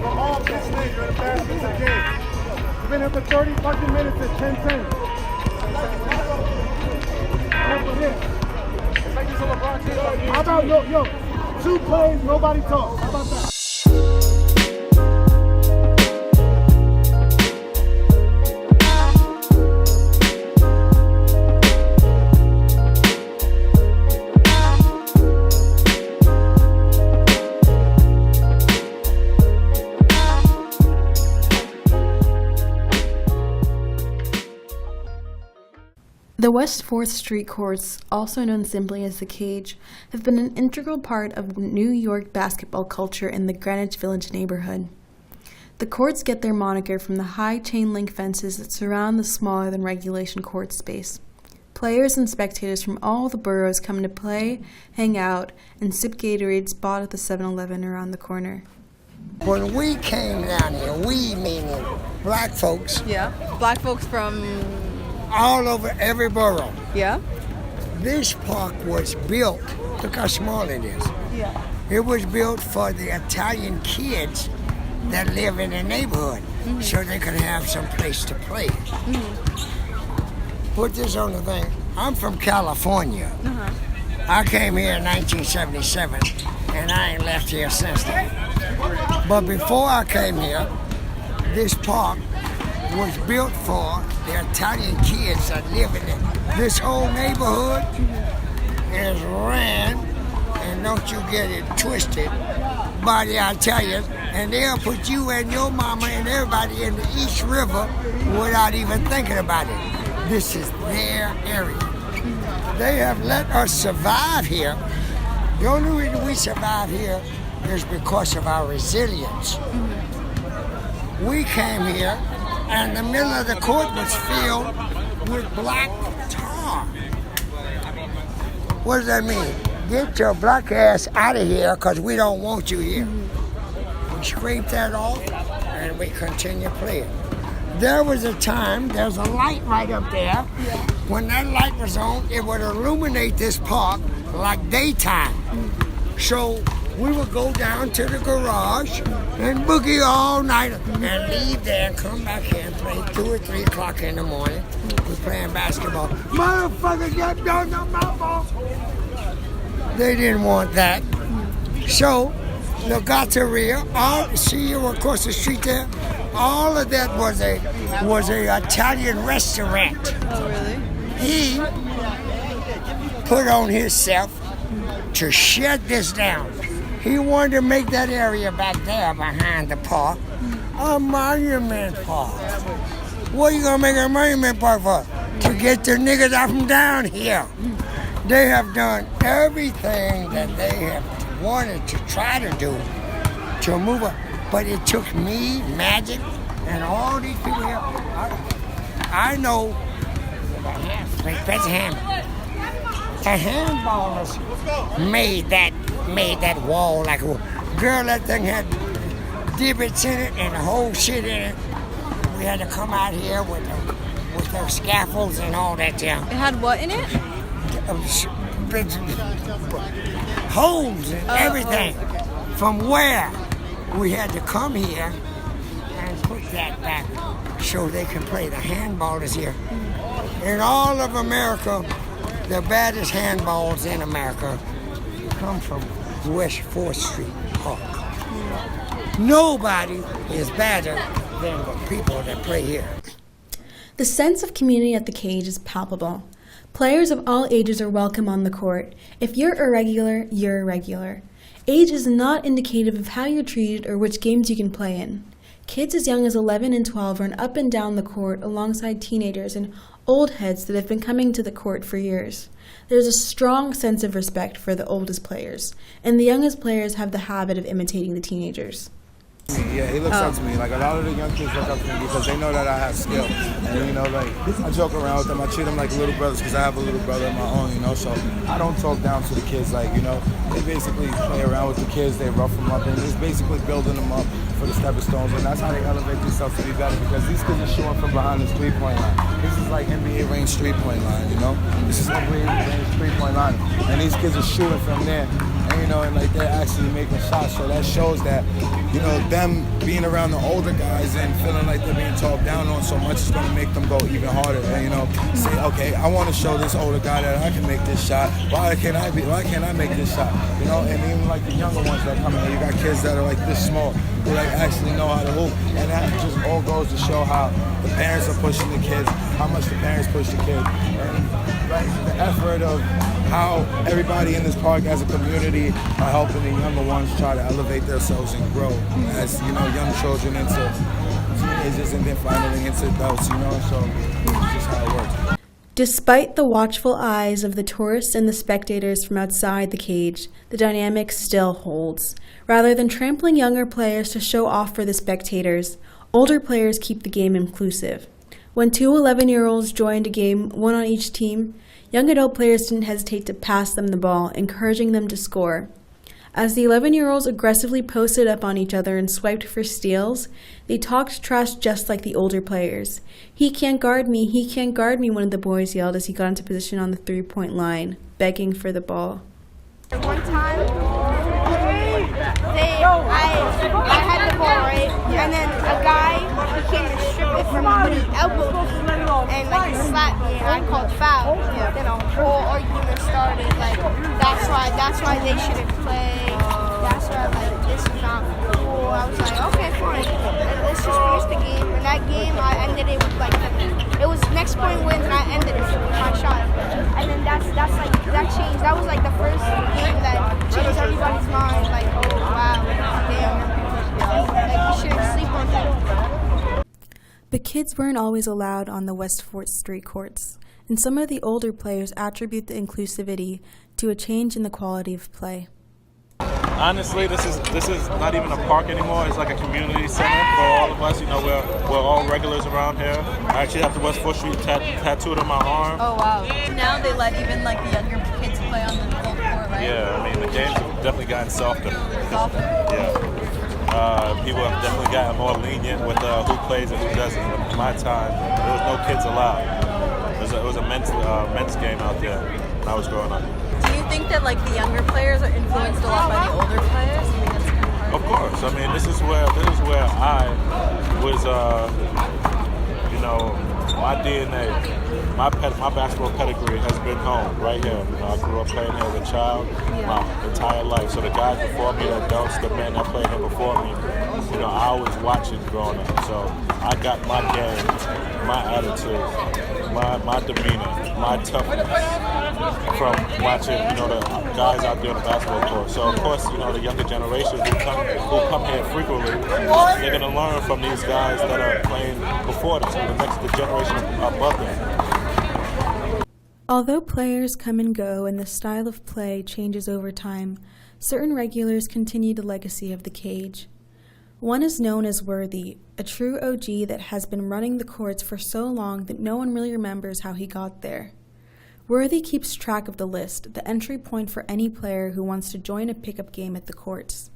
all this league, you're the best piece of game. You've been here for 30 fucking minutes at 10-10. How about yo, 2 plays, nobody talks. How about that? The West 4th Street courts, also known simply as the Cage, have been an integral part of New York basketball culture in the Greenwich Village neighborhood. The courts get their moniker from the high chain-link fences that surround the smaller-than-regulation court space. Players and spectators from all the boroughs come to play, hang out, and sip Gatorades bought at the 7-Eleven around the corner. When we came down here, we meaning black folks, Yeah. Black folks from. all over every borough. Yeah. This park was built, look how small it is. Yeah. It was built for the Italian kids that live in the neighborhood, so they could have some place to play. Put this on the thing, I'm from California. I came here in 1977, and I ain't left here since then. But before I came here, this park was built for the Italian kids that live in it. This whole neighborhood is ran, and don't you get it twisted, by the Italians, and they'll put you and your mama and everybody in the East River without even thinking about it. This is their area. They have let us survive here. The only reason we survive here is because of our resilience. We came here, and the middle of the court was filled with black tar. What does that mean? Get your black ass out of here, because we don't want you here. We scraped that off, and we continue playing. There was a time, there's a light right up there. When that light was on, it would illuminate this park like daytime. So we would go down to the garage and boogie all night and leave there and come back here and play 2 or 3 o'clock in the morning. We're playing basketball. Motherfuckers, get down on my ball. They didn't want that. So the Gatteria, see you across the street there? All of that was a Italian restaurant. Oh, really? He put on himself to shut this down. He wanted to make that area back there behind the park a monument park. What are you gonna make a monument park for? To get the niggas out from down here. They have done everything that they have wanted to try to do to move up. But it took me, Magic, and all these people here. I know the handballers made that wall like a girl. That thing had divots in it and the whole shit in it. We had to come out here with those scaffolds and all that down. It had what in it? Holes and everything. From where we had to come here and put that back so they can play. The handballers here. In all of America, the baddest handballs in America come from West 4th Street Park. Nobody is badder than the people that play here. The sense of community at the Cage is palpable. Players of all ages are welcome on the court. If you're irregular, you're irregular. Age is not indicative of how you're treated or which games you can play in. Kids as young as 11 and 12 run up and down the court alongside teenagers and old heads that have been coming to the court for years. There's a strong sense of respect for the oldest players, and the youngest players have the habit of imitating the teenagers. Yeah, he looks up to me. Like, a lot of the young kids look up to me because they know that I have skill. And, you know, like, I joke around with them. I treat them like little brothers because I have a little brother of my own, you know. So I don't talk down to the kids. Like, you know, they basically play around with the kids. They rough them up and just basically building them up for the stepping stones. And that's how they elevate themselves to be better, because these kids are shooting from behind the three-point line. This is like NBA range three-point line, you know. This is NBA range three-point line. And these kids are shooting from there. And you know, and like they're actually making shots. So that shows that, you know, them being around the older guys and feeling like they're being talked down on so much is gonna make them go even harder. And you know, say, okay, I want to show this older guy that I can make this shot. Why can't I make this shot? You know, and even like the younger ones that come in, you got kids that are like this small who like actually know how to hoop, and that just all goes to show how the parents are pushing the kids, how much the parents push the kids, and like the effort of how everybody in this park as a community are helping the younger ones try to elevate themselves and grow as, you know, young children into teenagers and then finally into adults, you know, so it's just how it works. Despite the watchful eyes of the tourists and the spectators from outside the cage, the dynamic still holds. Rather than trampling younger players to show off for the spectators, older players keep the game inclusive. When two 11-year-olds joined a game, one on each team, young adult players didn't hesitate to pass them the ball, encouraging them to score. As the 11-year-olds aggressively posted up on each other and swiped for steals, they talked trash just like the older players. "He can't guard me, he can't guard me," one of the boys yelled as he got into position on the three-point line, begging for the ball. One time, I had the ball, right? And then a guy, he came and stripped it from me, but he elbowed me, and like he slapped me, and I called foul. Then a whole argument started, like, that's why they shouldn't play, that's why, like, this is not cool. I was like, okay, fine, let's just finish the game. And that game, I ended it with, like, it was next point wins, and I ended it with my shot. And then that's like, that changed. That was like the first game that changed everybody's mind. Like, oh wow, damn, like you shouldn't sleep on him. But kids weren't always allowed on the West 4th Street courts, and some of the older players attribute the inclusivity to a change in the quality of play. Honestly, this is not even a park anymore. It's like a community center for all of us. You know, we're all regulars around here. I actually have the West 4th Street tattooed on my arm. Oh wow. Now they let even like the younger kids play on the full court, right? Yeah, I mean the games have definitely gotten softer. Softer? Yeah. People have definitely gotten more lenient with who plays and who doesn't. In my time, there was no kids allowed. It was a men's game out there when I was growing up. Do you think that like the younger players are influenced a lot by the older players? I think that's kind of hard. Of course. I mean, this is where I was. You know, my DNA, my basketball pedigree has been home right here. You know, I grew up playing here as a child my entire life. So the guys before me, the adults, the men that played here before me, you know, I was watching growing up. So I got my game, my attitude, my demeanor, my toughness from watching, you know, the guys out there on the basketball court. So of course, you know, the younger generation who come here frequently, they're gonna learn from these guys that are playing before them, the generation above them. Although players come and go and the style of play changes over time, certain regulars continue the legacy of the cage. One is known as Worthy, a true OG that has been running the courts for so long that no one really remembers how he got there. Worthy keeps track of the list, the entry point for any player who wants to join a pickup game at the courts.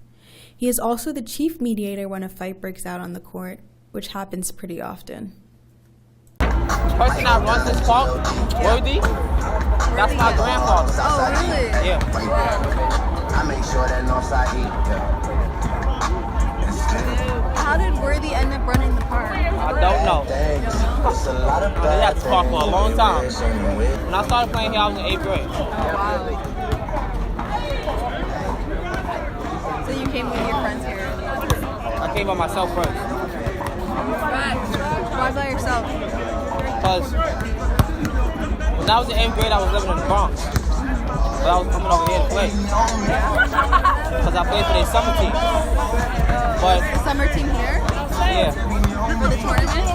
He is also the chief mediator when a fight breaks out on the court, which happens pretty often. The person that runs this park, Worthy, that's my grandfather. Oh really? Yeah. I make sure that no side How did Worthy end up running the park? I don't know. They had this park for a long time. When I started playing here, I was in 8th grade. Oh wow. So you came with your friends here? I came by myself first. Why by yourself? Because when I was in 8th grade, I was living in the Bronx. But I was coming over here to play. Because I played for their summer team. But The summer team here? yeah. For the tournament?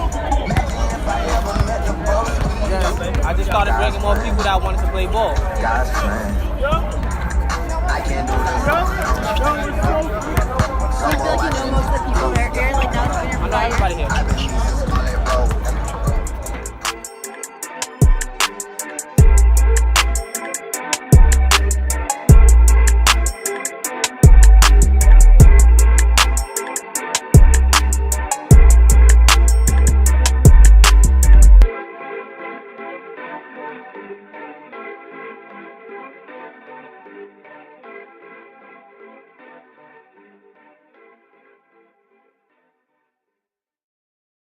I just started bringing more people that wanted to play ball. God's plan. I can't do this. I feel like you know most of the people there. Like now it's been your I know everybody here.